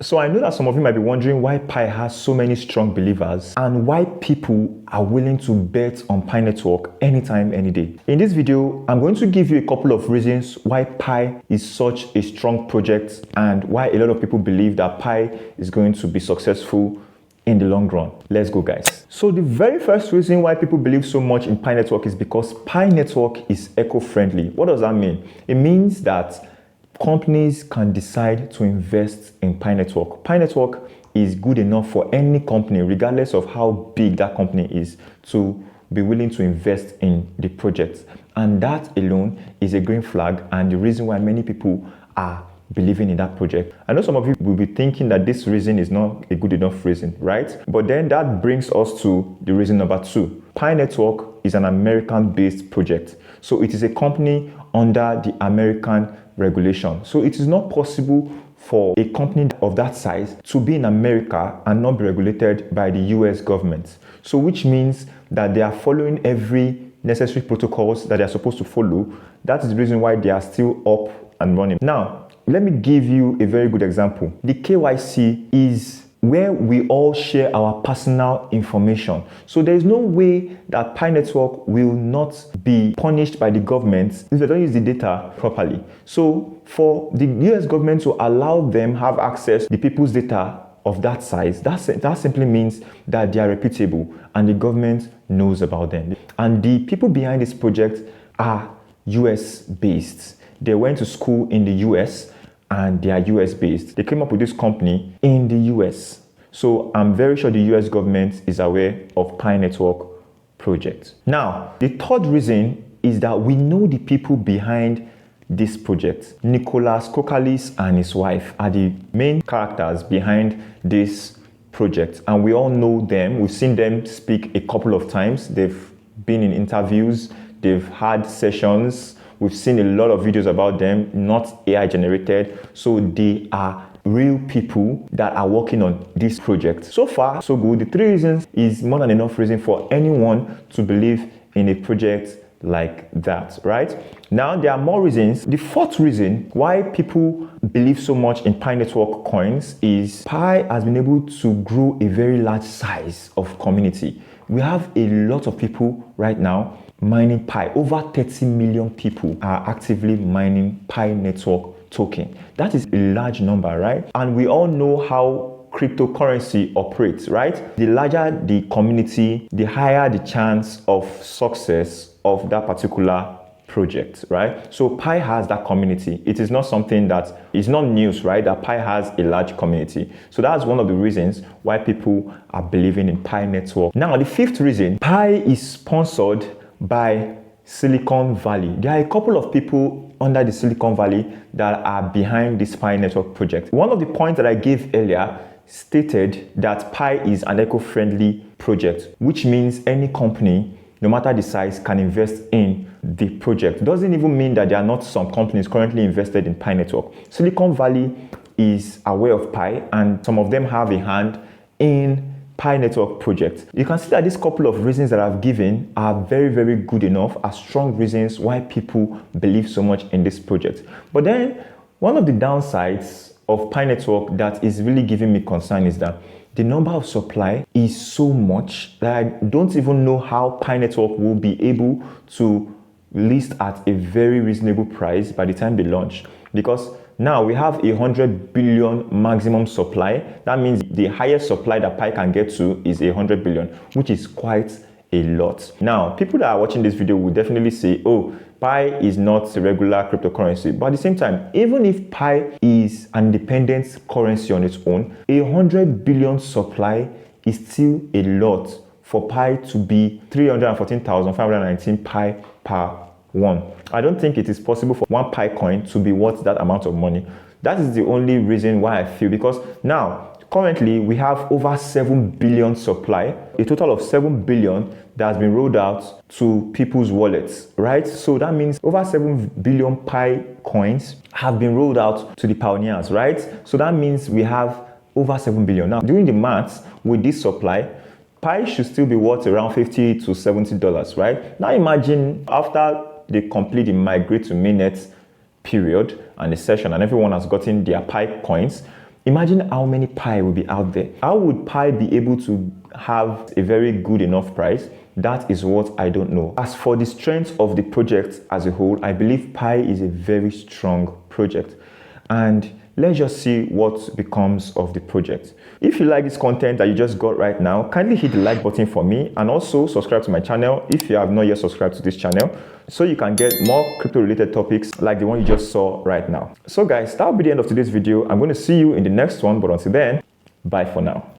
So I know that some of you might be wondering why Pi has so many strong believers and why people are willing to bet on Pi Network anytime, any day. In this video, I'm going to give you a couple of reasons why Pi is such a strong project and why a lot of people believe that Pi is going to be successful in the long run. Let's go, guys. So the very first reason why people believe so much in Pi Network is because Pi Network is eco-friendly. What does that mean? It means that companies can decide to invest in Pi Network. Pi Network is good enough for any company, regardless of how big that company is, to be willing to invest in the project. And that alone is a green flag and the reason why many people are believing in that project. I know some of you will be thinking that this reason is not a good enough reason, right? But then that brings us to the reason number 2. Pi Network is an American-based project. So it is a company under the American regulation. So it is not possible for a company of that size to be in America and not be regulated by the US government. So which means that they are following every necessary protocols that they are supposed to follow. That is the reason why they are still up and running. Now, let me give you a very good example. The KYC is where we all share our personal information. So there is no way that Pi Network will not be punished by the government if they don't use the data properly. So for the US government to allow them have access to the people's data of that size, that simply means that they are reputable and the government knows about them. And the people behind this project are US based. They went to school in the US and they are US based. They came up with this company in the US. So I'm very sure the US government is aware of Pi Network project. Now, the third reason is that we know the people behind this project. Nicholas Kokalis and his wife are the main characters behind this project. And we all know them. We've seen them speak a couple of times. They've been in interviews. They've had sessions. We've seen a lot of videos about them, not AI generated. So they are real people that are working on this project. So far, so good. The 3 reasons is more than enough reason for anyone to believe in a project like that, right? Now, there are more reasons. The 4th reason why people believe so much in Pi Network coins is Pi has been able to grow a very large size of community. We have a lot of people right now mining Pi. Over 30 million people are actively mining Pi Network token. That is a large number, right? And we all know how cryptocurrency operates, right? The larger the community, the higher the chance of success of that particular project, right? So Pi has that community. It is not something that is not news, right? That Pi has a large community. So that's one of the reasons why people are believing in Pi Network. Now, the 5th reason, Pi is sponsored by Silicon Valley. There are a couple of people under the Silicon Valley that are behind this Pi Network project. One of the points that I gave earlier stated that Pi is an eco-friendly project, which means any company, no matter the size, can invest in the project. It doesn't even mean that there are not some companies currently invested in Pi Network. Silicon Valley is aware of Pi and some of them have a hand in Pi Network project. You can see that these couple of reasons that I've given are very, very good enough, are strong reasons why people believe so much in this project. But then one of the downsides of Pi Network that is really giving me concern is that the number of supply is so much that I don't even know how Pi Network will be able to list at a very reasonable price by the time they launch. Because now we have 100 billion maximum supply. That means the highest supply that Pi can get to is 100 billion, which is quite a lot. Now, people that are watching this video will definitely say, oh, Pi is not a regular cryptocurrency. But at the same time, even if Pi is an independent currency on its own, 100 billion supply is still a lot for Pi to be 314,519 Pi per one. I don't think it is possible for one Pi coin to be worth that amount of money. That is the only reason why I feel, because now currently we have over 7 billion supply, a total of 7 billion that has been rolled out to people's wallets, right? So that means over 7 billion Pi coins have been rolled out to the pioneers, right? So that means we have over 7 billion. Now, doing the maths with this supply, Pi should still be worth around $50 to $70, right? Now imagine after they complete the migrate to mainnet period and the session and everyone has gotten their Pi coins, Imagine how many Pi will be out there. How would Pi be able to have a very good enough price? That is what I don't know. As for the strength of the project as a whole, I believe Pi is a very strong project. And let's just see what becomes of the project. If you like this content that you just got right now, kindly hit the like button for me, and also subscribe to my channel if you have not yet subscribed to this channel, so you can get more crypto related topics like the one you just saw right now. So guys, that will be the end of today's video. I'm going to see you in the next one, but until then, bye for now.